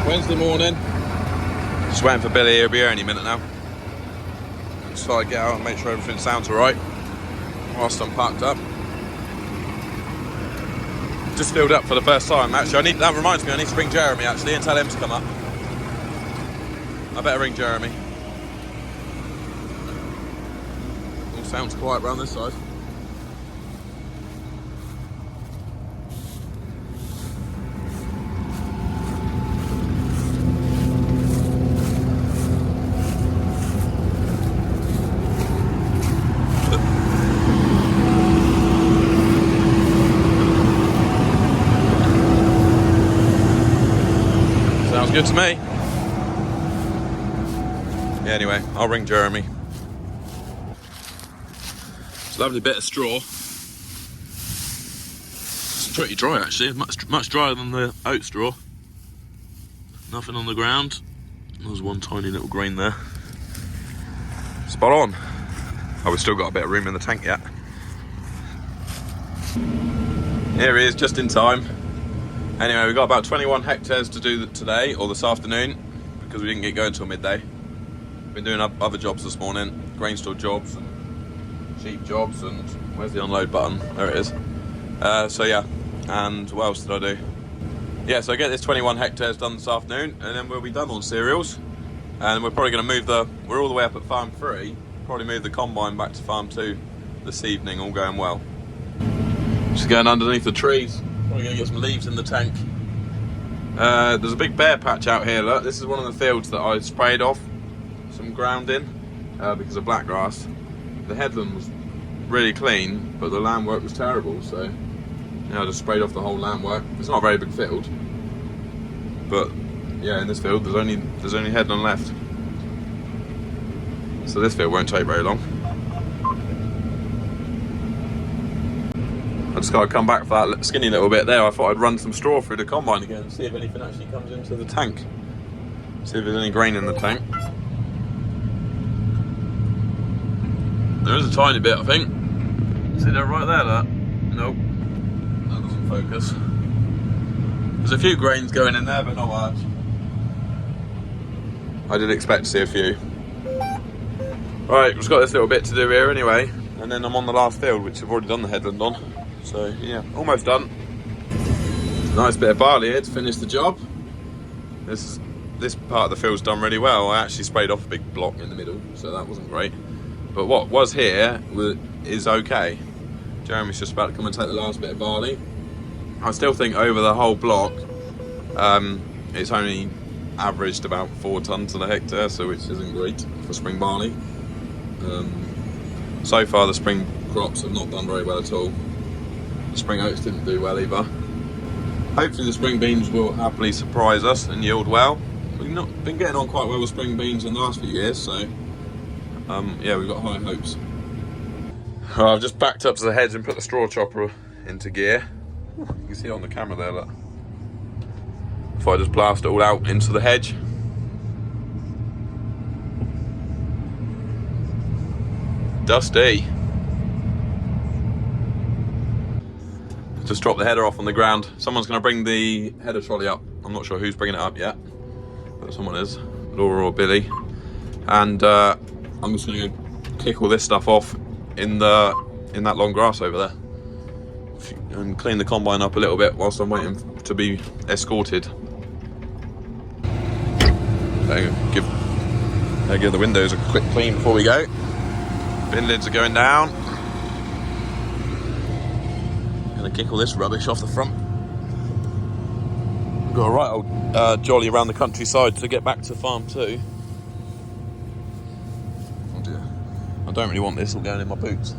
Wednesday morning. Just waiting for Billy, he'll be here any minute now. Just thought I'd get out and make sure everything sounds alright whilst I'm parked up. Just filled up for the first time. Actually, that reminds me, I need to ring Jeremy actually and tell him to come up. I better ring Jeremy. All sounds quiet around this side. Sounds good to me. Yeah, anyway, I'll ring Jeremy. It's a lovely bit of straw. It's pretty dry actually, much drier than the oat straw. Nothing on the ground. There's one tiny little grain there. Spot on. Oh, we've still got a bit of room in the tank yet. Here he is, just in time. Anyway, we've got about 21 hectares to do today, or this afternoon, because we didn't get going until midday. Been doing other jobs this morning, grain store jobs, and sheep jobs, and where's the unload button? There it is. So yeah, and what else did I do? Yeah, so I get this 21 hectares done this afternoon, and then we'll be done on cereals. And we're probably going to move we're all the way up at farm 3, probably move the combine back to farm 2 this evening, all going well. Just going underneath the trees. Probably going to get some leaves in the tank. There's a big bare patch out here, look. This is one of the fields that I sprayed off some ground in because of blackgrass. The headland was really clean, but the land work was terrible, so I just sprayed off the whole land work. It's not a very big field, but yeah, in this field there's only headland left. So this field won't take very long. I just got to come back for that skinny little bit there. I thought I'd run some straw through the combine again and see if anything actually comes into the tank. See if there's any grain in the tank. There is a tiny bit, I think. See that right there, that? Nope. That doesn't focus. There's a few grains going in there, but not much. I did expect to see a few. Right, we've just got this little bit to do here anyway, and then I'm on the last field, which I've already done the headland on. So yeah, almost done. Nice bit of barley here to finish the job. This part of the field's done really well. I actually sprayed off a big block in the middle, so that wasn't great. But what was here is okay. Jeremy's just about to come and take the last bit of barley. I still think over the whole block, it's only averaged about 4 tonnes to the hectare, so which isn't great for spring barley. So far the spring crops have not done very well at all. The spring oats didn't do well either. Hopefully the spring beans will happily surprise us and yield well. We've not been getting on quite well with spring beans in the last few years, so yeah, we've got high hopes. I've just backed up to the hedge and put the straw chopper into gear. You can see it on the camera there, look. If I just blast it all out into the hedge. Dusty. Just drop the header off on the ground. Someone's going to bring the header trolley up. I'm not sure who's bringing it up yet, but someone is, Laura or Billy. And I'm just going to kick all this stuff off in that long grass over there, and clean the combine up a little bit whilst I'm waiting to be escorted. Give the windows a quick clean before we go. Bin lids are going down. Gonna kick all this rubbish off the front. We've got a right old jolly around the countryside to get back to farm 2. Oh dear. I don't really want this all going in my boots.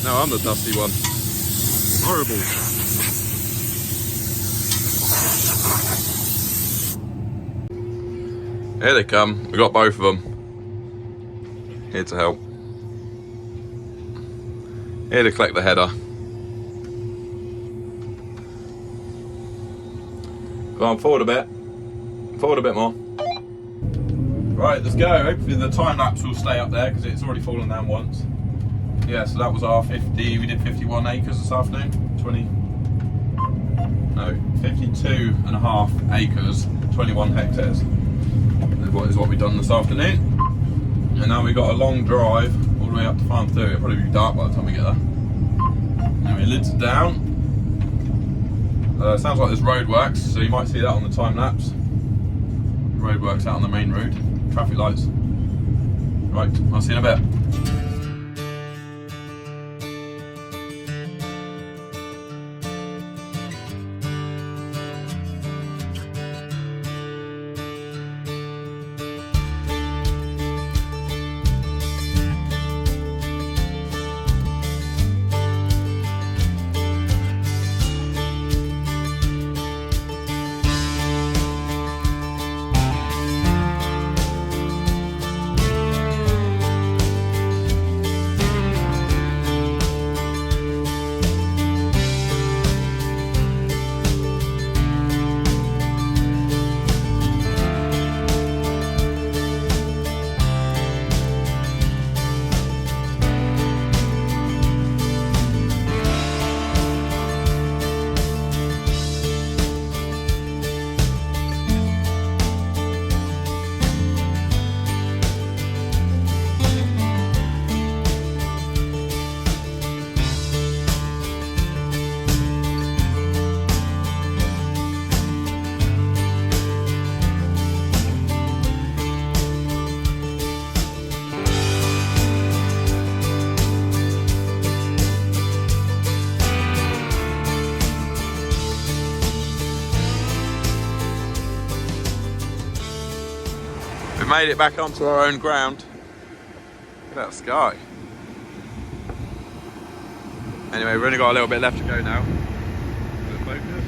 No, I'm the dusty one. Horrible. Here they come. We got both of them. Here to help. Here to collect the header. Go on, forward a bit. Forward a bit more. Right, let's go. Hopefully the time lapse will stay up there because it's already fallen down once. Yeah, so that was our 50, we did 51 acres this afternoon. 52.5 acres, 21 hectares. Is what we've done this afternoon. And now we've got a long drive all the way up to farm 2. It'll probably be dark by the time we get there. Anyway, lids are down. Sounds like there's roadworks, so you might see that on the time lapse. Roadworks out on the main road. Traffic lights. Right, I'll see you in a bit. We made it back onto our own ground. Look at that sky. Anyway, we've only got a little bit left to go now. Focus.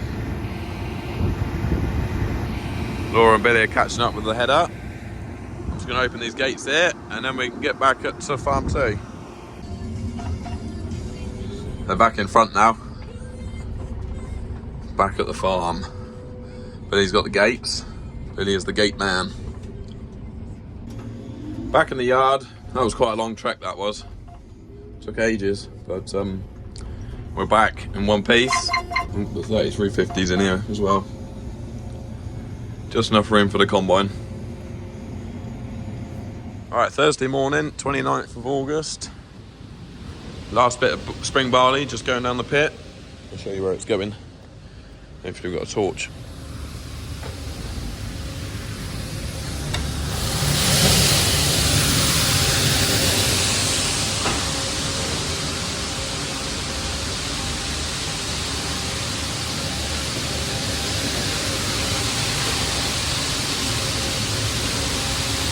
Laura and Billy are catching up with the header. I'm just going to open these gates here and then we can get back to farm 2. They're back in front now. Back at the farm. Billy's got the gates. Billy is the gate man. Back in the yard. That was quite a long trek, that was. Took ages, but we're back in one piece. The 3350s in here as well. Just enough room for the combine. Alright, Thursday morning, 29th of August. Last bit of spring barley just going down the pit. I'll show you where it's going. Hopefully we've got a torch.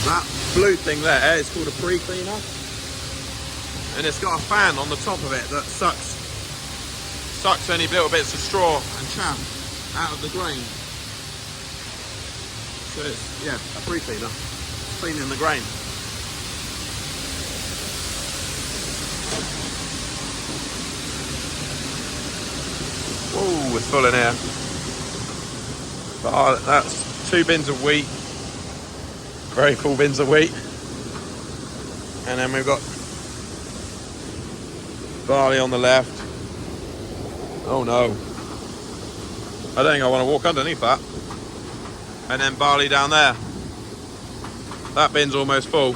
That blue thing there is called a pre-cleaner, and it's got a fan on the top of it that sucks any little bits of straw and chaff out of the grain. So it's, yeah, a pre-cleaner, cleaning the grain. Whoa, it's full in here. But that's 2 bins of wheat. Very full bins of wheat. And then we've got barley on the left. Oh no. I don't think I want to walk underneath that. And then barley down there. That bin's almost full.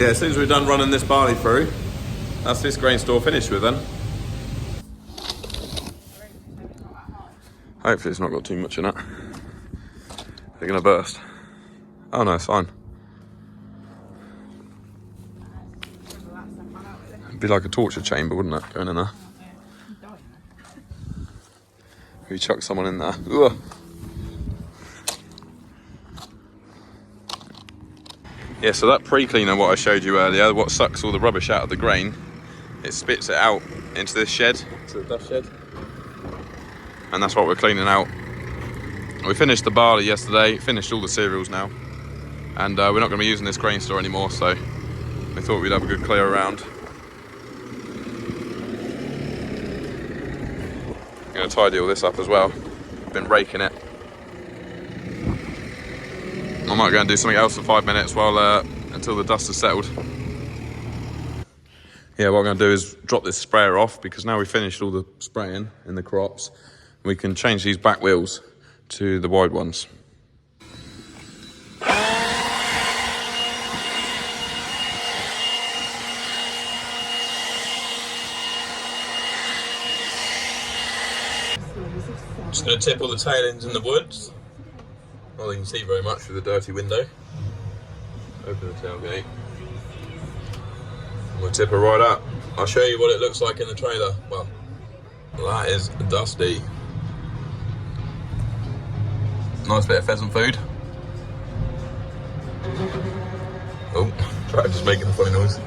Yeah, as soon as we're done running this barley through, that's this grain store finished with then. Hopefully it's not got too much in it. They're gonna burst. Oh no, it's fine. It'd be like a torture chamber, wouldn't it, going in there? If you chuck someone in there. Ugh. Yeah, so that pre-cleaner, what I showed you earlier, what sucks all the rubbish out of the grain, it spits it out into this shed, to the dust shed. And that's what we're cleaning out. We finished the barley yesterday, finished all the cereals now, and we're not going to be using this grain store anymore, so we thought we'd have a good clear around. I'm going to tidy all this up as well. Been raking it. I might go and do something else for 5 minutes while until the dust has settled. Yeah, what I'm going to do is drop this sprayer off, because now we've finished all the spraying in the crops. We can change these back wheels to the wide ones. Just going to tip all the tail ends in the woods. Well, you can see very much through the dirty window. Open the tailgate. We'll tip her right up. I'll show you what it looks like in the trailer. Well, that is dusty. Nice bit of pheasant food. Oh, tractor's making a funny noise.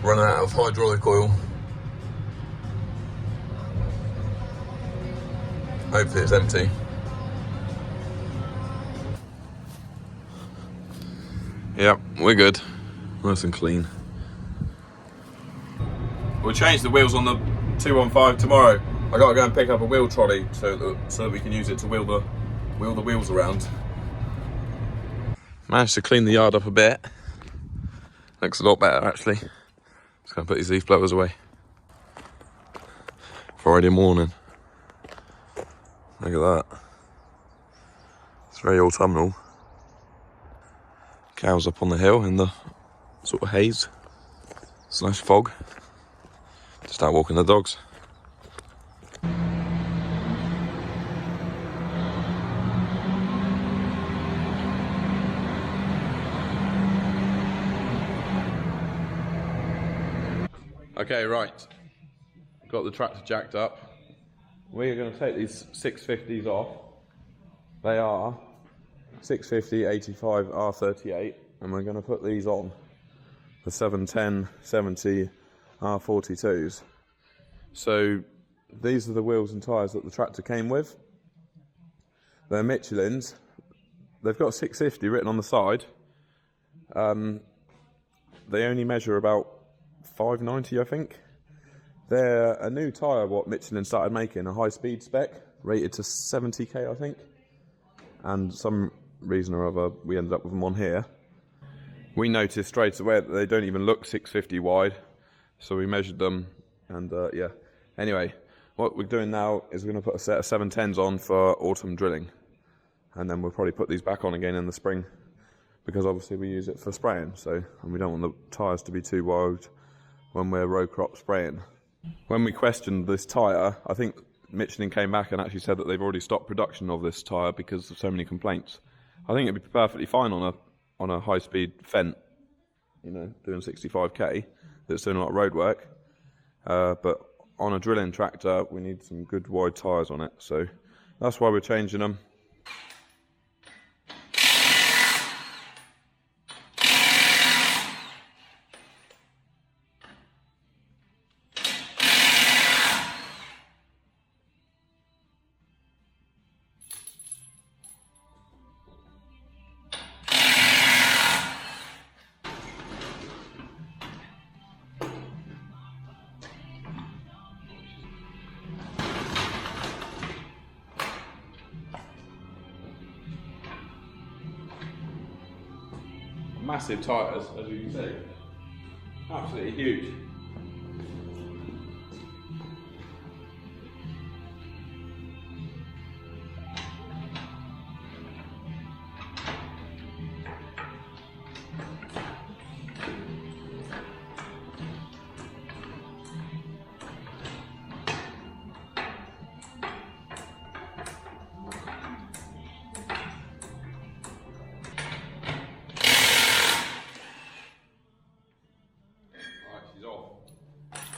Running out of hydraulic oil. Hopefully it's empty. Yep, we're good. Nice and clean. We'll change the wheels on the 215 tomorrow. I got to go and pick up a wheel trolley so that we can use it to wheel the wheels around. Managed to clean the yard up a bit. Looks a lot better actually. Just going to put these leaf blowers away. Friday morning. Look at that. It's very autumnal. Cows up on the hill in the sort of haze / fog. Just out walking the dogs. Okay, right. Got the tractor jacked up. We are going to take these 650s off. They are 650 85 R38, and we're going to put these on the 710 70 R42s. So these are the wheels and tyres that the tractor came with. They're Michelin's. They've got 650 written on the side. They only measure about 590, I think. They're a new tyre what Michelin started making, a high speed spec, rated to 70k I think. And some reason or other we ended up with them on here. We noticed straight away that they don't even look 650 wide, so we measured them, and yeah. Anyway, what we're doing now is we're going to put a set of 710s on for autumn drilling, and then we'll probably put these back on again in the spring, because obviously we use it for spraying, so, and we don't want the tyres to be too wide when we're row crop spraying. When we questioned this tyre, I think Michelin came back and actually said that they've already stopped production of this tyre because of so many complaints. I think it'd be perfectly fine on a high-speed Fendt, you know, doing 65k, that's doing a lot of road work. But on a drilling tractor, we need some good wide tyres on it, so that's why we're changing them. Massive tyres, as you can see. Absolutely huge.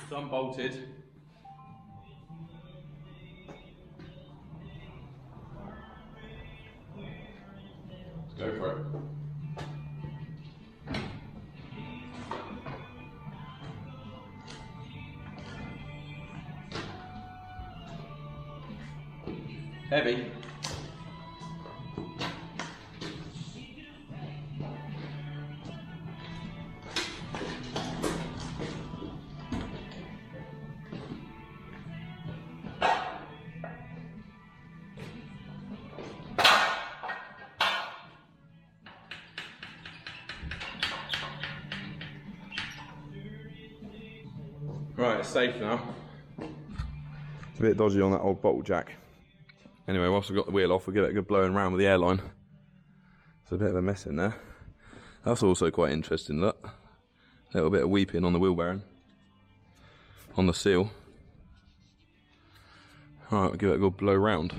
It's unbolted. Let's go for it. Heavy. Right, it's safe now. It's a bit dodgy on that old bottle jack. Anyway, whilst we've got the wheel off, we'll give it a good blowing around with the airline. There's a bit of a mess in there. That's also quite interesting, look. A little bit of weeping on the wheel bearing. On the seal. Alright, we'll give it a good blow round.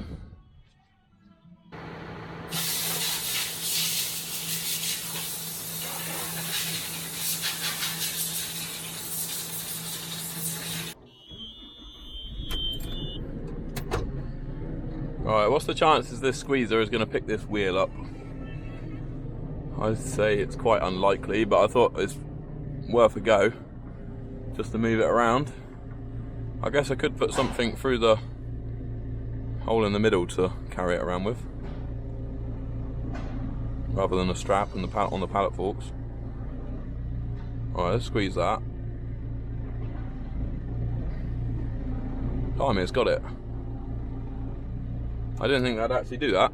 Alright, what's the chances this squeezer is going to pick this wheel up? I'd say it's quite unlikely, but I thought it's worth a go just to move it around. I guess I could put something through the hole in the middle to carry it around with, rather than a strap and on the pallet forks. Alright, let's squeeze that. Blimey, it's got it. I didn't think they'd actually do that.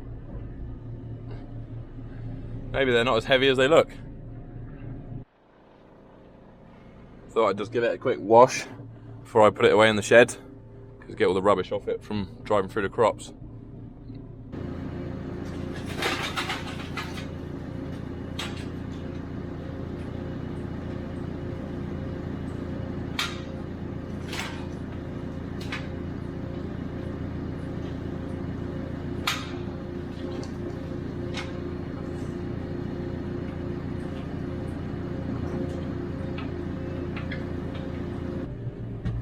Maybe they're not as heavy as they look. Thought I'd just give it a quick wash before I put it away in the shed, because get all the rubbish off it from driving through the crops.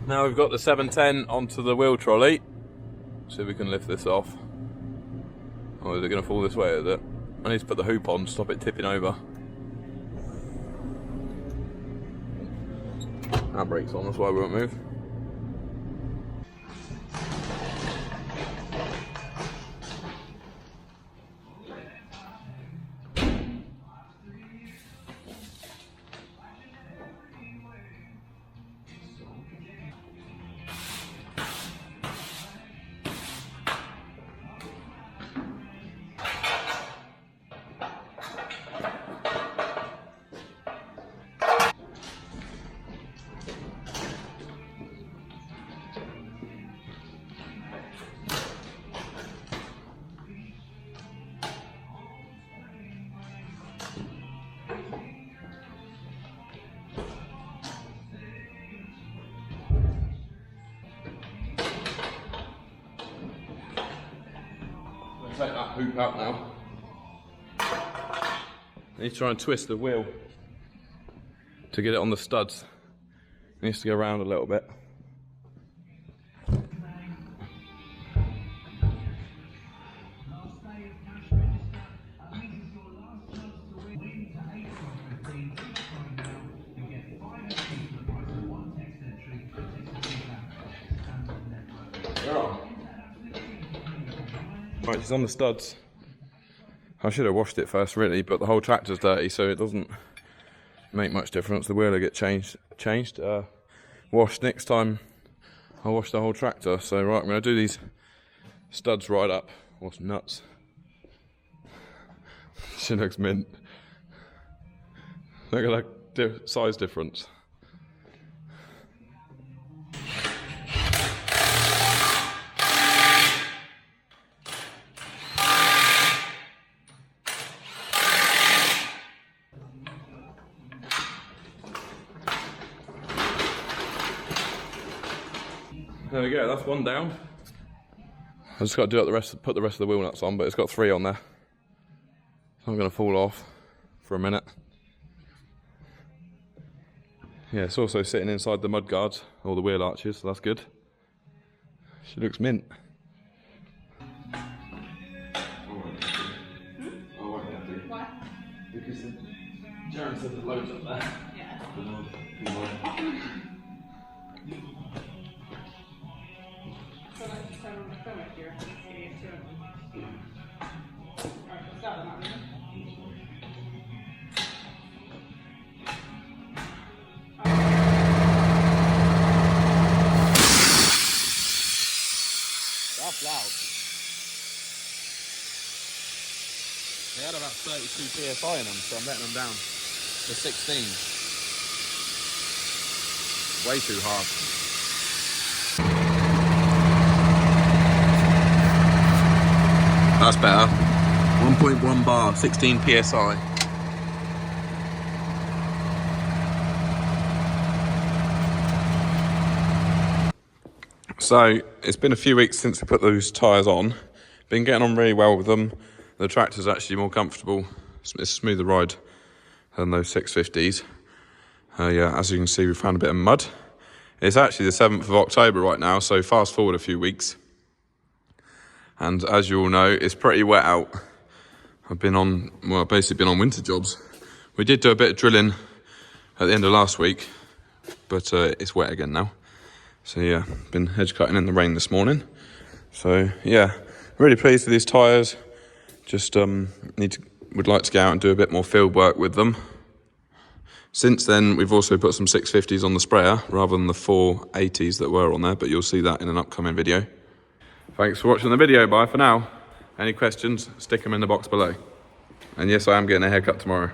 Now we've got the 710 onto the wheel trolley. See if we can lift this off. Oh, is it going to fall this way, is it? I need to put the hoop on to stop it tipping over. That brake's on, that's why we won't move. Take that hoop out now. I need to try and twist the wheel to get it on the studs. It needs to go around a little bit. Right, it's on the studs. I should have washed it first really, but the whole tractor's dirty, so it doesn't make much difference. The wheel will get changed, washed. Next time I'll wash the whole tractor. So right, I'm going to do these studs right up. What's nuts? She looks mint. Look at that size difference. There we go, that's one down. I just got to do it put the rest of the wheel nuts on, but it's got 3 on there. So I'm going to fall off for a minute. Yeah, it's also sitting inside the mud guards, or the wheel arches, so that's good. She looks mint. Why? Because Jaron said there's loads up there. Yeah. So let's just have a film it here. Alright, let's start them out. That's loud. They had about 32 PSI in them, so I'm letting them down to 16. Way too hard. That's better. 1.1 bar, 16 psi. So it's been a few weeks since we put those tyres on. Been getting on really well with them. The tractor's actually more comfortable. It's a smoother ride than those 650s. Yeah, as you can see, we found a bit of mud. It's actually the 7th of October right now, so fast forward a few weeks. And as you all know, it's pretty wet out. I've basically been on winter jobs. We did do a bit of drilling at the end of last week, but it's wet again now. So yeah, been hedge cutting in the rain this morning. So yeah, really pleased with these tyres. Just would like to get out and do a bit more field work with them. Since then, we've also put some 650s on the sprayer rather than the 480s that were on there, but you'll see that in an upcoming video. Thanks for watching the video. Bye for now. Any questions, stick them in the box below. And yes, I am getting a haircut tomorrow.